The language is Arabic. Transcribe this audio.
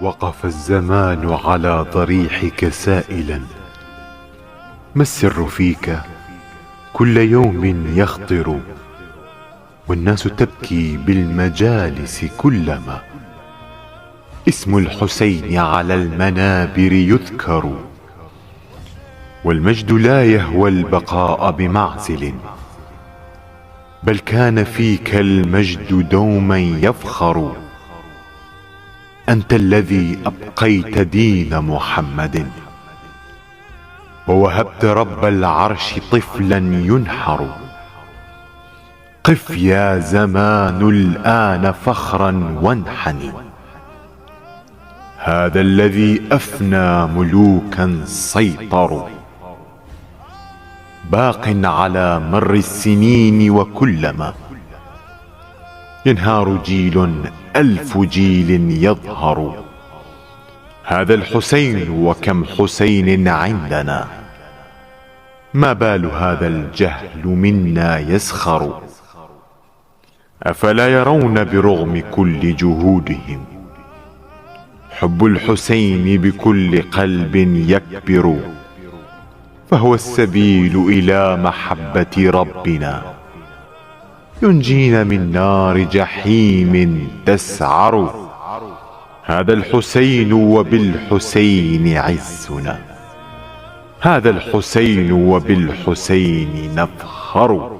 وقف الزمان على ضريحك سائلا: ما السر فيك؟ كل يوم يخطر، والناس تبكي بالمجالس كلما اسم الحسين على المنابر يذكر. والمجد لا يهوى البقاء بمعزل، بل كان فيك المجد دوما يفخر. أنت الذي أبقيت دين محمد، ووهبت رب العرش طفلا ينحر. قف يا زمان الآن فخرا وانحني، هذا الذي أفنى ملوكا سيطروا. باق على مر السنين، وكلما ينهار جيل 1000 جيل يظهر. هذا الحسين وكم حسين عندنا، ما بال هذا الجهل منا يسخر. أفلا يرون برغم كل جهودهم حب الحسين بكل قلب يكبر؟ فهو السبيل إلى محبة ربنا، ينجينا من نار جحيم تسعر. هذا الحسين وبالحسين عزنا، هذا الحسين وبالحسين نفخر.